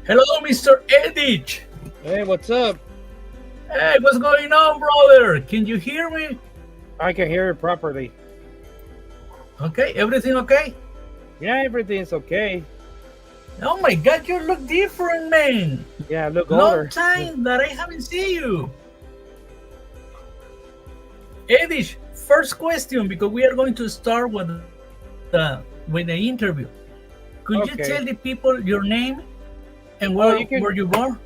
Hello, Mr. Edich. Hey, what's up? Hey, what's going on, brother? Can you hear me? I can hear it properly. Okay, everything okay? Yeah, everything's okay. Oh my God, you look different, man. Yeah, look Long older. time that I haven't seen you. Edich, first question because we are going to start with the interview. Could you Okay. tell the people your name and Oh, where you can. were you born?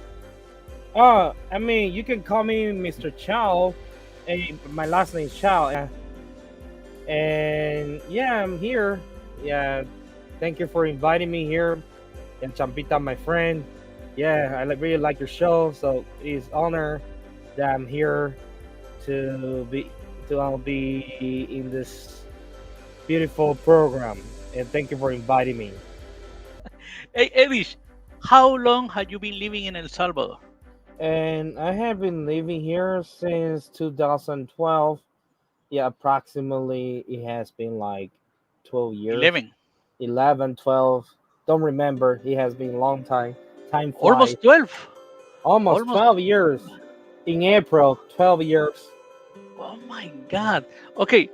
I mean, you can call me Mr. Chow. My last name is Chow. And yeah, I'm here. Yeah, thank you for inviting me here. And Champita, my friend. Yeah, really like your show. So it's honor that I'm here to be in this beautiful program. And thank you for inviting me. Hey, Evish, how long have you been living in El Salvador? And I have been living here since 2012. Yeah, approximately it has been like 12 years. 11. 11, 12. Don't remember. It has been a long time. Time flies. Almost 12. Almost Almost. 12 years. In April, 12 years. Oh my God. Okay.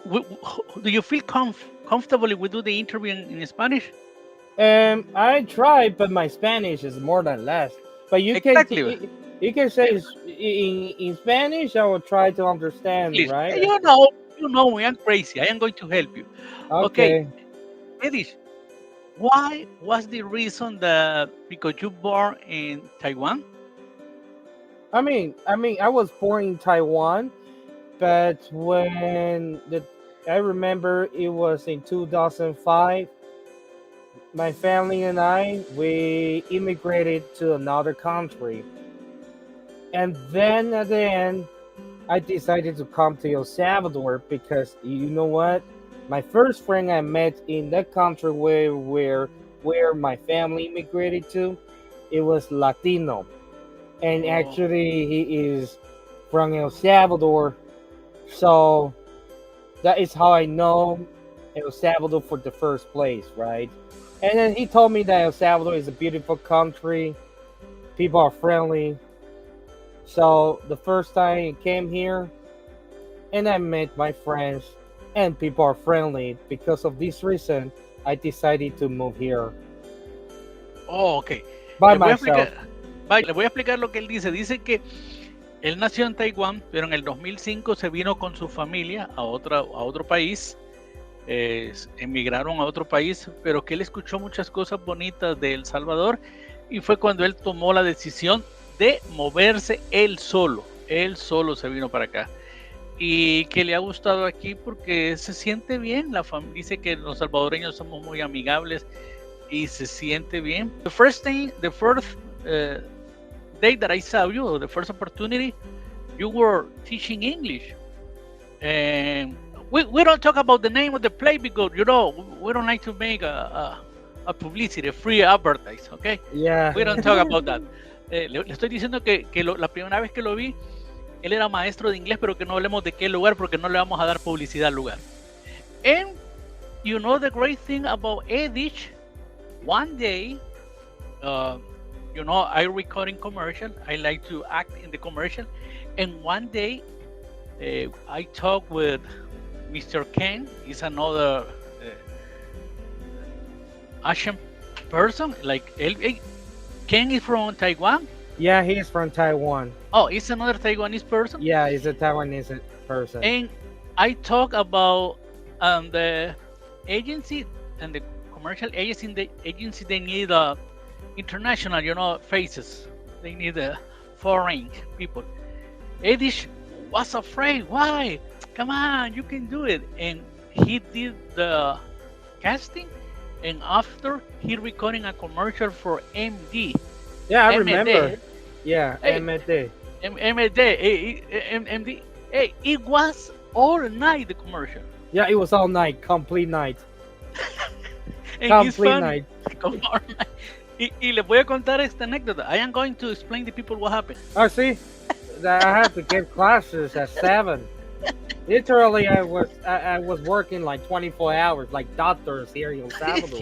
Do you feel comfortable if we do the interview in Spanish? And I tried, but my Spanish is more than less. But Exactly. you can say in Spanish. I will try to understand, English. right? You know me. I'm crazy. I am going to help you. Okay, Okay. Edish, why was the reason that because you born in Taiwan? I was born in Taiwan, but I remember it was in 2005. My family and we immigrated to another country, and then at the end, I decided to come to El Salvador because you know what, my first friend I met in that country where my family immigrated to, it was Latino, and Oh, actually he is from El Salvador. So that is how I know El Salvador for the first place, right? And then he told me that El Salvador is a beautiful country, people are friendly. So the first time I came here and I met my friends and people are friendly. Because of this reason, I decided to move here ok. by Le voy a myself. explicar, vaya, le voy a explicar lo que él dice. Dice que él nació en Taiwán, pero en el 2005 se vino con su familia a otro país. Emigraron a otro país, pero que él escuchó muchas cosas bonitas de El Salvador y fue cuando él tomó la decisión de moverse él solo. Él solo se vino para acá. Y que le ha gustado aquí porque se siente bien. Dice que los salvadoreños somos muy amigables y se siente bien. The first day that I saw you, the first opportunity, you were teaching English. And we don't talk about the name of the play because, we don't like to make a publicity, a free advertise, okay? Yeah. We don't talk about that. Le estoy diciendo que la primera vez que lo vi, él era maestro de inglés, pero que no hablemos de qué lugar porque no le vamos a dar publicidad al lugar. And you know the great thing about Edich, one day, I recording commercial. I like to act in the commercial. And one day, I talked with Mr. Ken. He's another Asian person. Ken is from Taiwan. Yeah, he's from Taiwan. Oh, he's another Taiwanese person. Yeah, he's a Taiwanese person. And I talk about the agency and the commercial agency. They need international, faces. They need foreign people. Edish was afraid. Why? Come on, you can do it. And he did the casting. And after he recording a commercial for MD. Yeah, I MD. remember. Yeah, Hey, MD. MD. Hey, it was all night the commercial. Yeah, it was all night, complete night. And he's Complete funny. night. Y les voy a contar esta anécdota. I am going to explain to people what happened. Oh, see, I had to get classes at 7. Literally, I was working like 24 hours, like doctors here in El Salvador.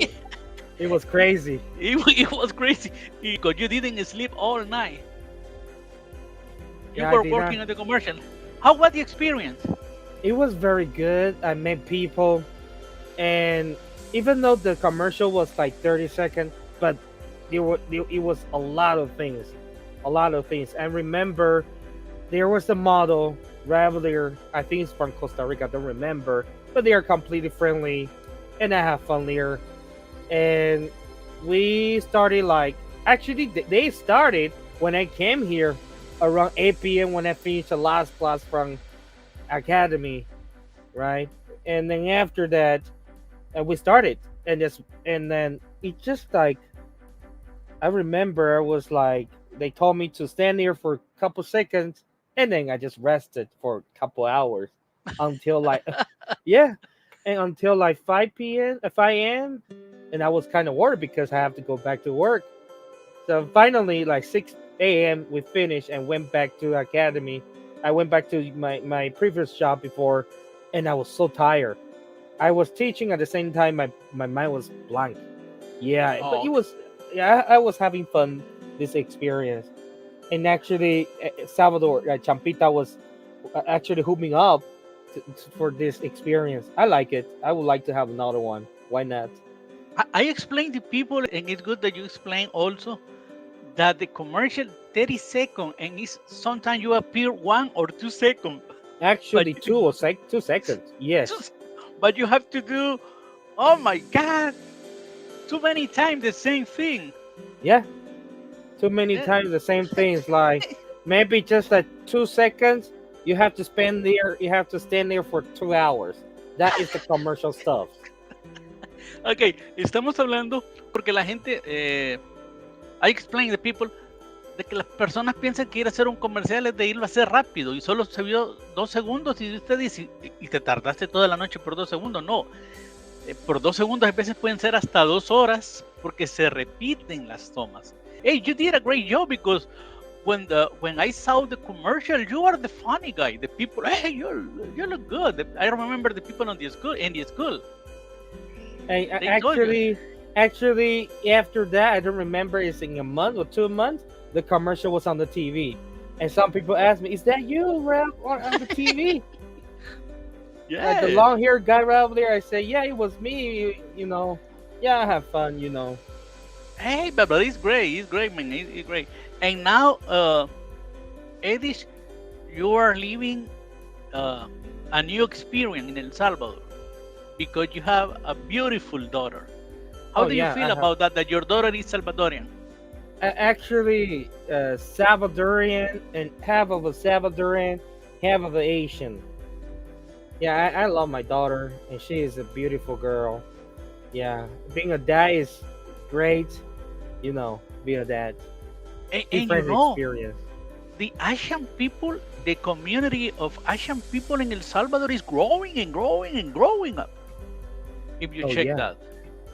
It was crazy. It was crazy because you didn't sleep all night. You Yeah, I were did working not. on the commercial. How was the experience? It was very good. I met people, and even though the commercial was like 30 seconds, but it was a lot of things, a lot of things. I remember there was a model right over there. I think it's from Costa Rica. I don't remember, but they are completely friendly, and I have fun there. And we started like actually they started when I came here around 8 p.m. when I finished the last class from academy, right? And then after that, we started, and then it just like I remember I was like they told me to stand there for a couple seconds, and then I just rested for a couple hours until like yeah, and until like 5 p.m. 5 a.m. And I was kind of worried because I have to go back to work. So finally, like 6 a.m., we finished and went back to academy. I went back to my previous job before, and I was so tired. I was teaching at the same time. My mind was blank. Yeah, but Oh, it was. Yeah, I was having fun this experience. And actually, Salvador Champita was actually hooked up for this experience. I like it. I would like to have another one. Why not? I explained to people, and it's good that you explain also that the commercial 30 seconds and is sometimes you appear 1 or 2 seconds, but Actually, 2 seconds. Yes. just- but you have to do, oh my God, too many times the same thing. Yeah. Too many Yeah. times the same things. Like maybe just like 2 seconds. You have to spend there. You have to stand there for 2 hours. That is the commercial stuff. Ok, estamos hablando porque la gente, I explain to people de que las personas piensan que ir a hacer un comercial es de irlo a hacer rápido y solo se vio 2 segundos y usted dice, y te tardaste toda la noche por 2 segundos. No, por 2 segundos a veces pueden ser hasta 2 horas porque se repiten las tomas. Hey, you did a great job because when I saw the commercial, you are the funny guy. The people, hey, you look good. I remember the people in the school. And They told you. actually, after that, I don't remember. It's in a month or 2 months. The commercial was on the TV, and some people asked me, "Is that you, Ralph, on the TV?" Yeah. The long-haired guy right over there. I say, "Yeah, it was me." You know, yeah, I have fun. You know. Hey, but it's great. It's great, man. It's great. And now, Edish, you are living a new experience in El Salvador because you have a beautiful daughter. How Oh do you yeah, feel I have. about that your daughter is Salvadorian? Actually, Salvadorian and half of a Salvadorian, half of an Asian. Yeah, I love my daughter, and she is a beautiful girl. Yeah, being a dad is great. You know, being a dad, And you different know, experience. the Asian people, the community of Asian people in El Salvador is growing and growing and growing up. If you Oh check yeah, that.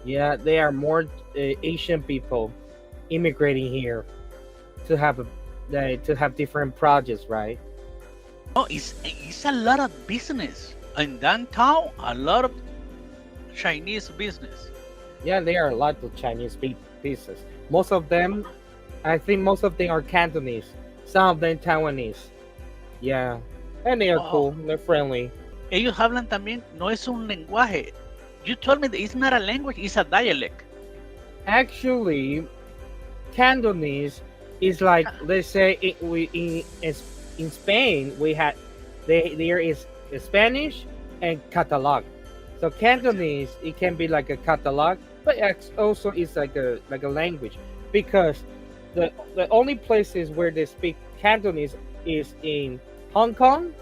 yeah. They are more Asian people immigrating here to have to have different projects, right? No, it's a lot of business. In downtown, a lot of Chinese business. Yeah, there are a lot of Chinese pieces. Most of them, I think, most of them are Cantonese. Some of them Taiwanese. Yeah, and they are Wow. cool. They're friendly. Ellos hablan también, no es un lenguaje. You told me that it's not a language, it's a dialect. Actually, Cantonese is like, let's say in Spain we had there is Spanish and Catalog. So Cantonese it can be like a Catalog, but also is like a language because the only places where they speak Cantonese is in Hong Kong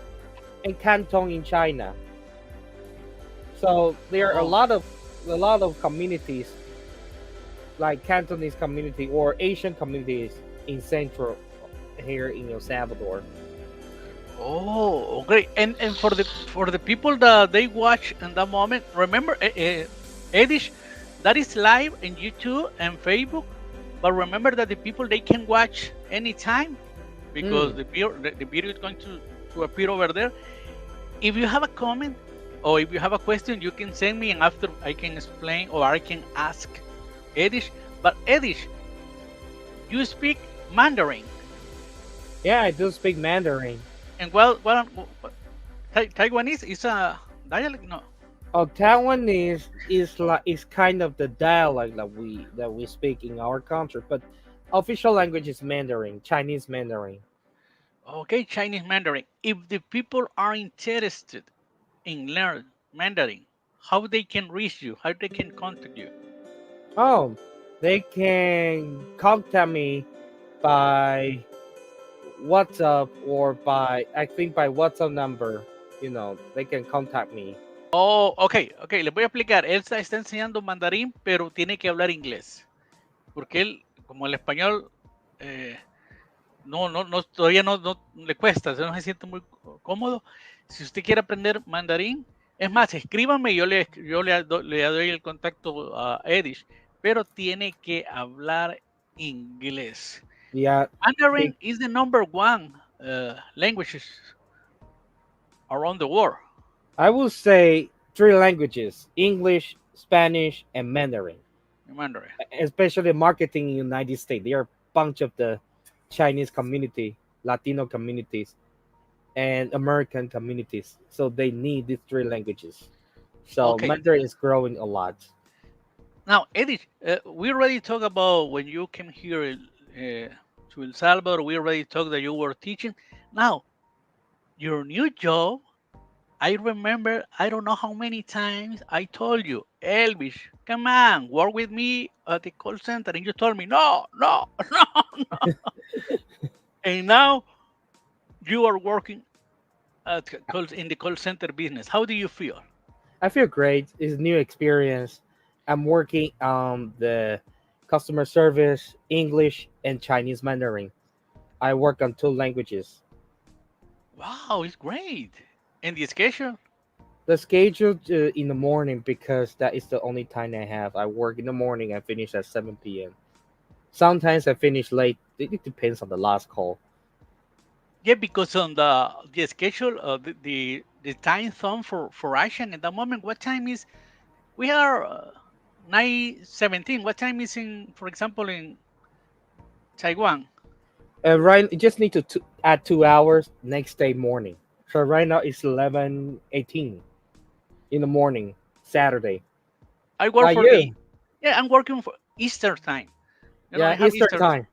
and Canton in China. So there are Oh, a lot of communities like Cantonese community or Asian communities in Central here in El Salvador. oh, great. And for the people that they watch in that moment, remember, Edish, that is live in YouTube and Facebook. But remember that the people they can watch anytime because Mm. the video is going to appear over there. If you have a comment or if you have a question, you can send me, and after I can explain or I can ask Edish. But Edish, you speak Mandarin. Yeah, I do speak Mandarin. And Taiwanese is a dialect? No. Oh, Taiwanese is kind of the dialect that we speak in our country, but official language is Mandarin, Chinese Mandarin. Okay, Chinese Mandarin. If the people are interested in learn Mandarin, how they can reach you, how they can contact you. Oh, they can contact me by WhatsApp or by I think by WhatsApp number. They can contact me. Oh, ok, les voy a explicar. Él está enseñando mandarín, pero tiene que hablar inglés. Porque él, como el español, todavía no le cuesta, no se siente muy cómodo. Si usted quiere aprender mandarín, es más, escríbame y le doy el contacto a Edish, pero tiene que hablar inglés. Yeah, Mandarin is the number one language around the world. I will say three languages: English, Spanish, and Mandarin. Mandarin. Especially marketing in the United States, they are a bunch of the Chinese community, Latino communities, and American communities. So they need these three languages. So Okay. Mandarin is growing a lot. Now, Eddie, we already talked about when you came here to El Salvador. We already talked that you were teaching. Now, your new job, I remember, I don't know how many times I told you, Elvis, come on, work with me at the call center. And you told me, no, no, no, no. And now you are working in the call center business. How do you feel? I feel great. It's a new experience. I'm working on the customer service, English, and Chinese Mandarin. I work on two languages. Wow, it's great. And the schedule? The schedule in the morning because that is the only time I have. I work in the morning. I finish at 7 p.m. Sometimes I finish late. It depends on the last call. Yeah, because on the schedule, the time zone for action at the moment, what time is? We are 9:17. What time is in, for example, in Taiwan? Right, you just need to add 2 hours next day morning. So right now it's 11:18 in the morning, Saturday. I work Like for the, you, yeah, I'm working for Easter time. I yeah, have Eastern Easter, time.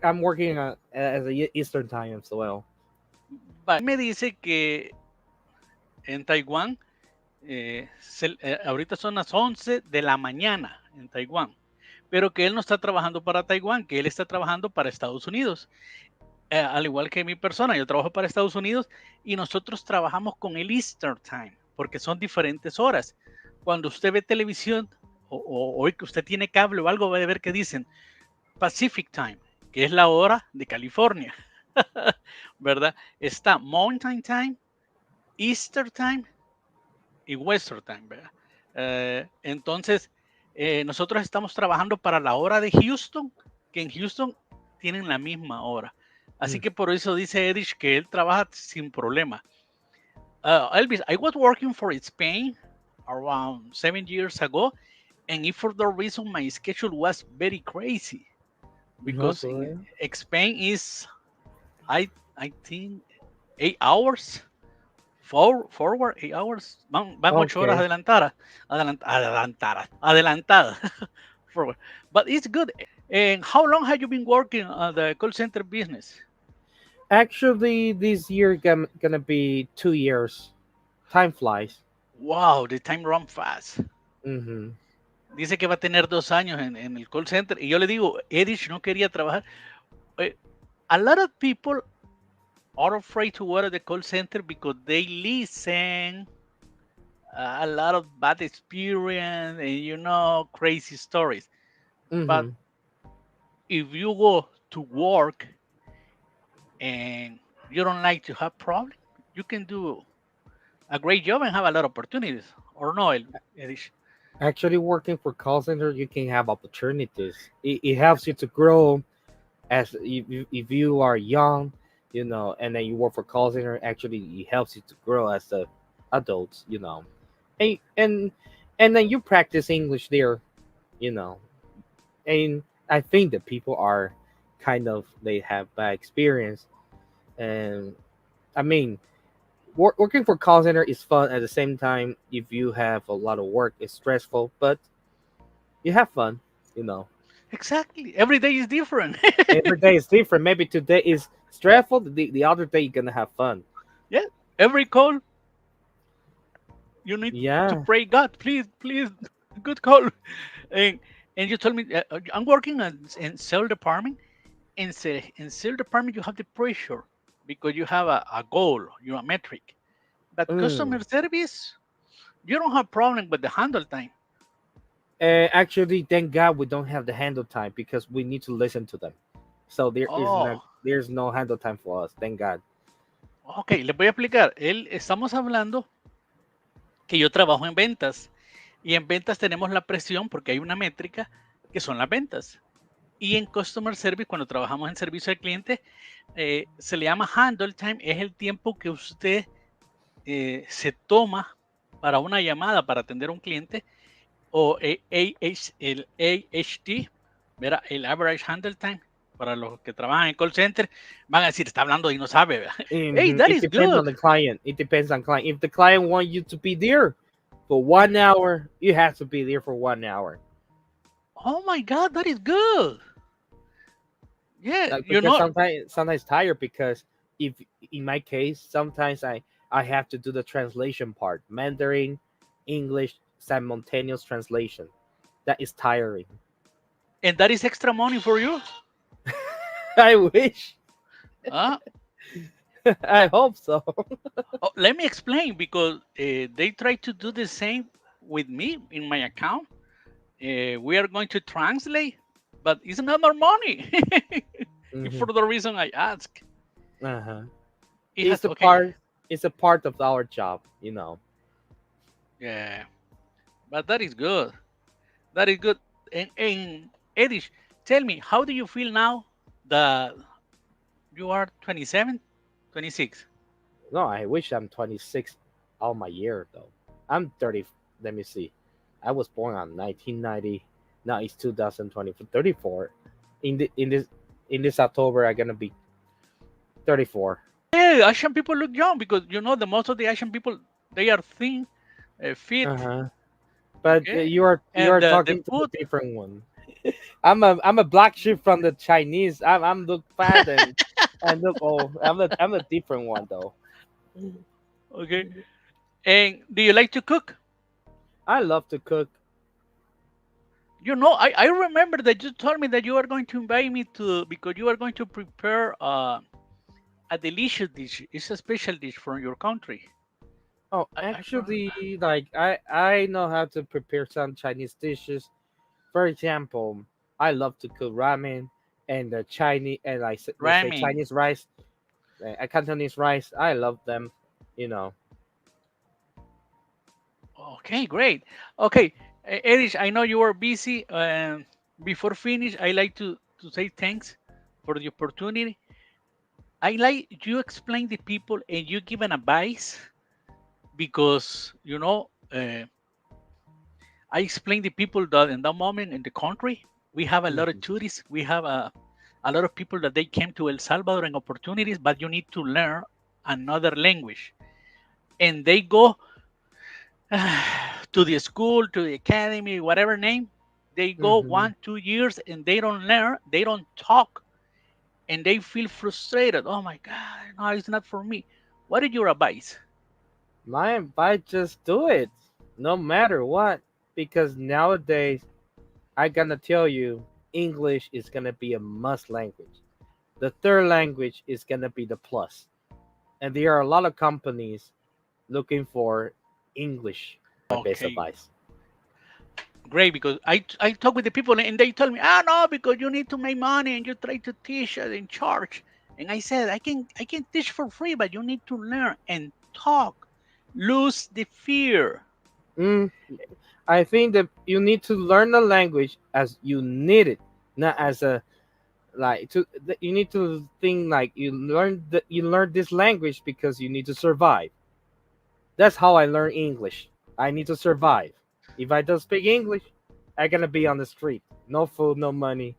I'm working as a Eastern time as well. but me dice que en Taiwán, ahorita son las 11 de la mañana en Taiwán, pero que él no está trabajando para Taiwán, que él está trabajando para Estados Unidos. Al igual que mi persona, yo trabajo para Estados Unidos y nosotros trabajamos con el Eastern Time, porque son diferentes horas. Cuando usted ve televisión o que usted tiene cable o algo, va a ver que dicen Pacific Time, que es la hora de California, ¿verdad? Está Mountain Time, Eastern Time y Western Time, ¿verdad? Entonces, nosotros estamos trabajando para la hora de Houston, que en Houston tienen la misma hora. Así que por eso dice Erich que él trabaja sin problema. Elvis, I was working for Spain around 7 years ago, and if for the reason my schedule was very crazy because Spain is, I think, 8 hours forward, 8 hours. Van 8 horas adelantadas. Forward. But it's good. And how long have you been working on the call center business? Actually, this year gonna be 2 years. Time flies. Wow, the time runs fast. Mm-hmm. Dice que va a tener 2 años en el call center. Y yo le digo, Edith no quería trabajar. A lot of people are afraid to work at the call center because they listen a lot of bad experience and crazy stories. Mm-hmm. But if you go to work and you don't like to have problems, you can do a great job and have a lot of opportunities. Or no, Edish? Actually, working for call center, you can have opportunities. It helps you to grow as if you are young, and then you work for call center. Actually, it helps you to grow as a adult. And and then you practice English there. And I think that people are kind of they have bad experience. And I mean, working for call center is fun. At the same time, if you have a lot of work, it's stressful, but you have fun. You know, Exactly. Every day is different. every day is different. Maybe today is stressful. The other day you're gonna have fun. Yeah. Every call you need to Yeah. pray God, please, please, good call. And and you told me I'm working in sales department. In sales department you have the pressure because you have a goal, you know, a metric. But Mm. customer service, you don't have problem with the handle time. Actually, thank God we don't have the handle time because we need to listen to them. So Oh, there's no handle time for us. Thank God. ok, les voy a explicar. Estamos hablando que yo trabajo en ventas y en ventas tenemos la presión porque hay una métrica que son las ventas. Y en Customer Service, cuando trabajamos en servicio al cliente, se le llama handle time, es el tiempo que usted se toma para una llamada, para atender a un cliente, o el AHT, ¿verdad? El Average Handle Time. Para los que trabajan en call center, van a decir, está hablando y no sabe, ¿verdad? Hey, Mhm. that It is depends on good. the client. It depends on client. If the client want you to be there for 1 hour, you have to be there for 1 hour. Oh my God, that is good. Yeah, Like, you because know, sometimes tired because if in my case sometimes I have to do the translation part, Mandarin, English simultaneous translation. That is tiring. and that is extra money for you. I wish. Uh, I hope so. oh, let me explain because they try to do the same with me in my account. We are going to translate, but it's not more money. For Mhm. the reason I ask, Uh-huh. it has It's a okay. part. It's a part of our job, you know. Yeah, but that is good. That is good. And Edish, tell me, how do you feel now that you are 27, 26? No, I wish I'm 26 all my year though. I'm 30. Let me see. I was born on 1990. Now it's 2020. 34. In this October, I'm gonna be 34. Yeah, Asian people look young because you know the most of the Asian people they are thin, Uh fit. huh. But Okay, you and are the talking to a food. different one. I'm a black sheep from the Chinese. I'm look fat and look old. I'm a different one though. Okay, and do you like to cook? I love to cook. You know, I remember that you told me that you are going to invite me to because you are going to prepare a delicious dish. It's a special dish from your country. Oh, I remember. actually, like I know how to prepare some Chinese dishes. For example, I love to cook ramen and the Chinese and like let's say Ramen. Chinese rice, Cantonese rice. I love them. You know. Okay, great. Okay, Erich, I know you are busy. Before finish, I like to say thanks for the opportunity. I like you explain the people and you give an advice because you know I explain the people that in that moment in the country we have a lot of Mhm. tourists. We have a lot of people that they came to El Salvador and opportunities, but you need to learn another language, and they go to the school, to the academy, whatever name, they go Mhm. 1, 2 years and they don't learn, they don't talk, and they feel frustrated. Oh my God, no, it's not for me. What is your advice? My advice: just do it, no matter what, because nowadays I gonna tell you, English is gonna be a must language. The third language is gonna be the plus, and there are a lot of companies looking for English. My best Okay, advice. great. Because I talk with the people and they tell me, ah, no, because you need to make money and you try to teach and charge. And I said, I can teach for free, but you need to learn and talk. Lose the fear. Mm, I think that you need to learn the language as you need it, not as a like to. You need to think like you learn this language because you need to survive. That's how I learn English. I need to survive. If I don't speak English, I'm gonna be on the street. No food, no money,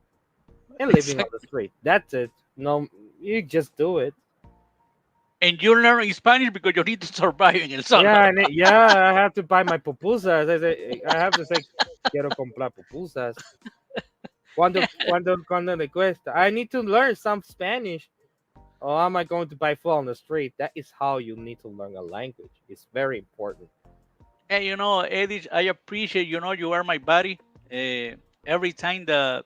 and living on the Exactly. street. That's it. No, you just do it. And you learn Spanish because you need to survive in El Yeah, Salvador. yeah. I have to buy my pupusas. I have to say, quiero comprar pupusas. Cuando le cuesta? I need to learn some Spanish. Or am I going to buy food on the street? That is how you need to learn a language. It's very important. And Edith, I appreciate, you are my buddy. Every time that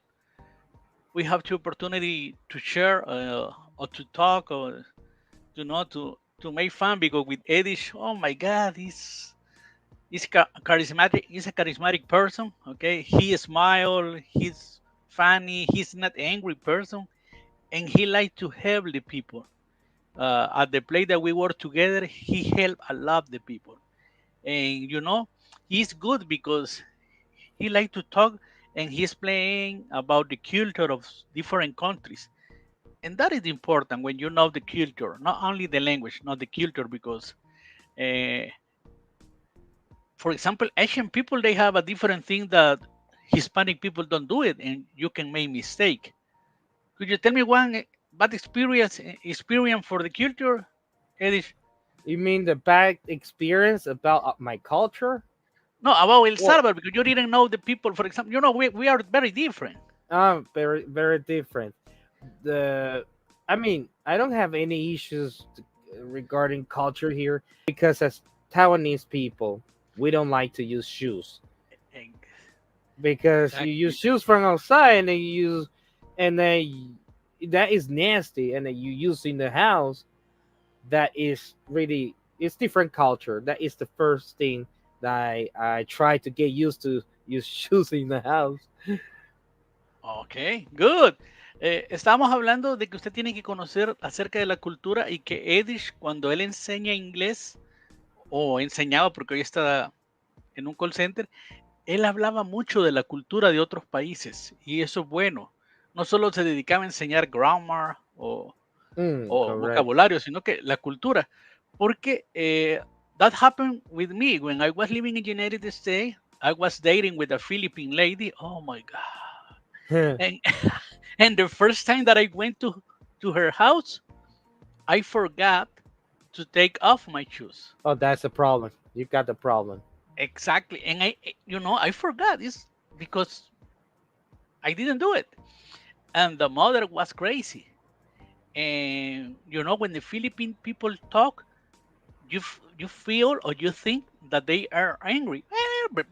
we have the opportunity to share or to talk or to make fun, because with Edith, oh my God, he's charismatic. He's a charismatic person. Okay, he smile. He's funny. He's not angry person, and he like to help the people. At the place that we work together, he help a lot the people, and he's good because he like to talk, and he's playing about the culture of different countries, and that is important when you know the culture, not only the language, not the culture, because uh, for example, Asian people, they have a different thing that Hispanic people don't do it, and you can make mistake. Could you tell me one bad experience for the culture, Edith? You mean the bad experience about my culture? No, about El Well, Salvador, because you didn't know the people. For example, we are very different. very very different. The I mean, I don't have any issues regarding culture here because as Taiwanese people, we don't like to use shoes because you use Exactly. shoes from outside and then that is nasty, and then you use in the house. That is really it's different culture. That is the first thing that I try to get used to use shoes in the house. Ok, good. Estábamos hablando de que usted tiene que conocer acerca de la cultura y que Edish, cuando él enseña inglés, o enseñaba porque hoy está en un call center, él hablaba mucho de la cultura de otros países y eso es bueno. No solo se dedicaba a enseñar grammar o Correct. vocabulario, sino que la cultura. Porque that happened with me when I was living in the United States. I was dating with a Philippine lady. Oh my God. And and the first time that I went to her house, I forgot to take off my shoes. Oh, that's a problem. You got the problem. Exactly. And I forgot. It's because I didn't do it. And the mother was crazy. And when the Philippine people talk, you feel or you think that they are angry.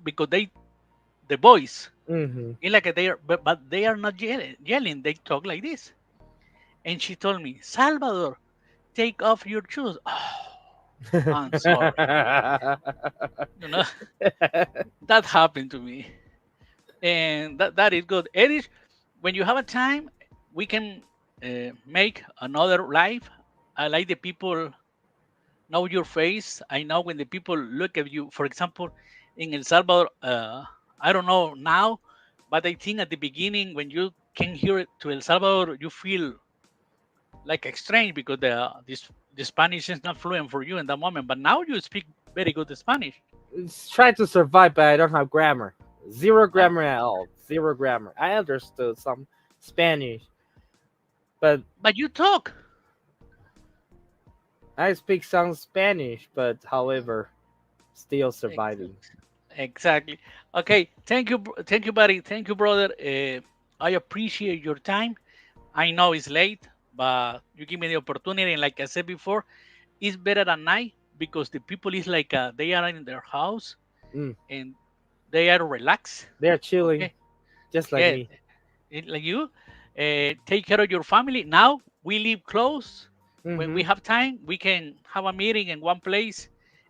Because the voice, Hmm. it's like they are, but they are not yelling. They talk like this. And she told me, Salvador, take off your shoes. Oh, I'm sorry. You know, that happened to me. And that is good. Edith, when you have a time, we can make another live. I like the people know your face. I know when the people look at you, for example, in El Salvador, I don't know now, but I think at the beginning when you can hear it to El Salvador, you feel like strange because the Spanish is not fluent for you in that moment. But now you speak very good Spanish. Try to survive, but I don't have grammar. Zero Oh, grammar at all. Zero grammar. I understood some Spanish, but but you talk. I speak some Spanish. But however, still Ex- surviving. Exactly. Okay. Thank you, thank you, buddy. Thank you, brother. I appreciate your time. I know it's late, but you give me the opportunity. And like I said before, it's better at night because the people is like they are in their house Mm. and they are relaxed. They're chilling, Okay. just like Yeah. me. Like you, take care of your family. Now we live close. When Hmm. we have time, we can have a meeting in one place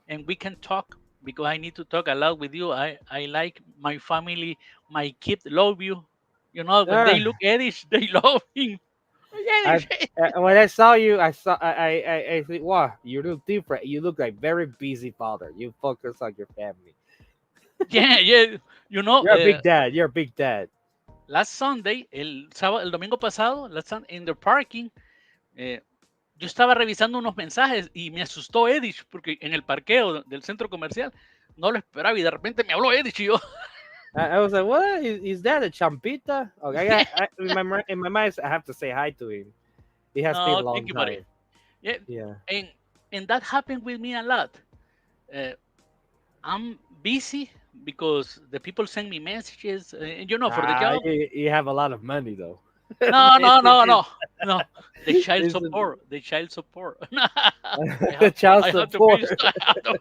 and we can talk because I need to talk a lot with you. I like my family, my kids love you. When they look at it, they love him. I when I saw you, I think, wow, you look different. You look like very busy father. You focus on your family. Yeah, yeah. You know, You're a big dad. You're a big dad. last Sunday, el domingo pasado, in the parking, eh, yo estaba revisando unos mensajes y me asustó Edith porque en el parqueo del centro comercial no lo esperaba y de repente me habló Edith y yo, I was like, what is that a champita? Okay, in my mind, I have to say hi to him. It has been No, a thank long you, buddy. time. Yeah, Yeah. and that happened with me a lot. Uh, I'm busy because the people send me messages, for the job. You have a lot of money though. No, this, no, no, this, no, no. The child this support, the child support. the child I have to pay. support.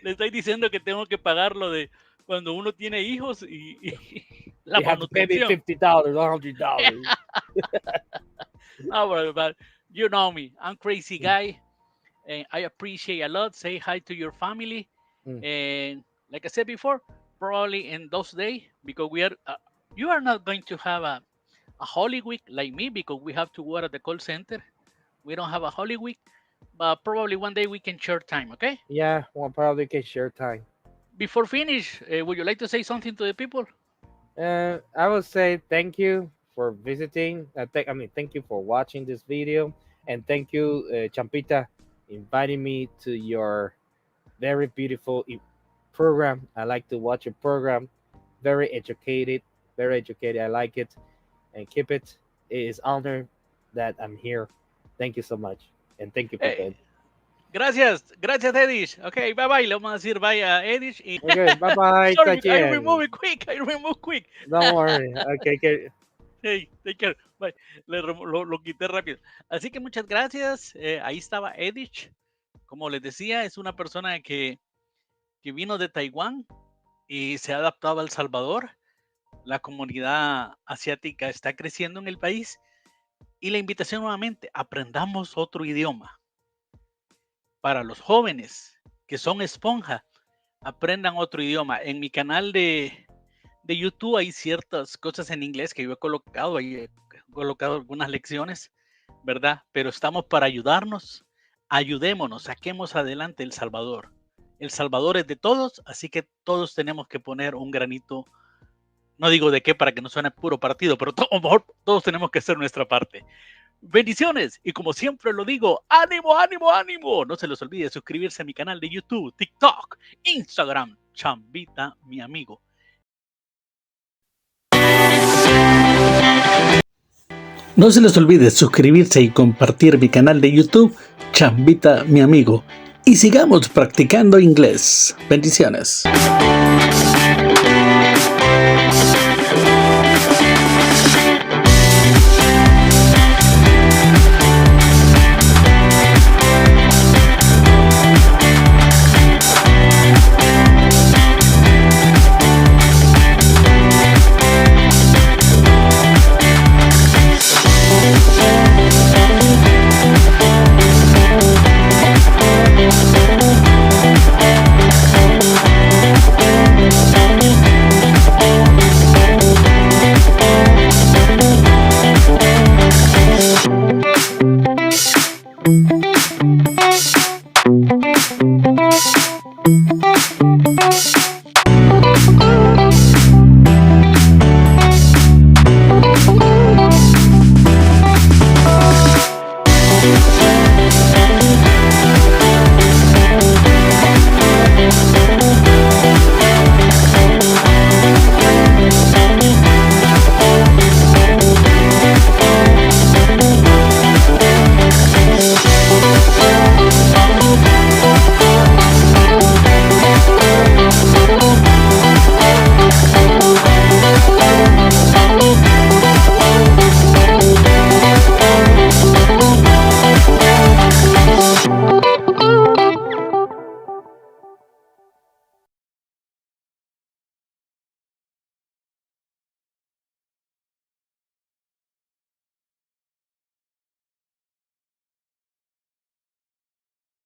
Le estoy diciendo que tengo que pagar lo de cuando uno tiene hijos y la You have to pay me manutención. $50, $100. No, but you know me. I'm crazy guy, and I appreciate a lot. Say hi to your family, Mm. and like I said before, probably in those days because you are not going to have a Holy Week like me because we have to work at the call center. We don't have a Holy Week, but probably one day we can share time. Okay. Yeah, well, probably can share time. Before finish, would you like to say something to the people? I would say thank you for visiting. Thank you for watching this video, and thank you, Champita, inviting me to your very beautiful program. I like to watch your program. Very educated, very educated. I like it, and keep it. It is honor that I'm here. Thank you so much, and thank you for Eh, that. gracias, gracias, Edish. Okay, bye bye. Le vamos a decir bye a Edish. Okay, bye bye. Sorry, I 再见. remove it quick. I remove quick. Don't worry. Okay. Hey, take care. Bye. Lo quité rápido. Así que muchas gracias. Ahí estaba Edich. Como les decía, es una persona que vino de Taiwán y se ha adaptado a El Salvador. La comunidad asiática está creciendo en el país. Y la invitación nuevamente, aprendamos otro idioma. Para los jóvenes que son esponja, aprendan otro idioma. En mi canal de YouTube hay ciertas cosas en inglés que yo he colocado, ahí he colocado algunas lecciones, ¿verdad? Pero estamos para ayudarnos, ayudémonos, saquemos adelante El Salvador. El Salvador es de todos, así que todos tenemos que poner un granito, no digo de qué para que no suene puro partido, pero todos tenemos que hacer nuestra parte. Bendiciones, y como siempre lo digo, ánimo, ánimo, ánimo. No se les olvide suscribirse a mi canal de YouTube, TikTok, Instagram, Chambita, mi amigo. No se les olvide suscribirse y compartir mi canal de YouTube, Chambita, mi amigo. Y sigamos practicando inglés. Bendiciones.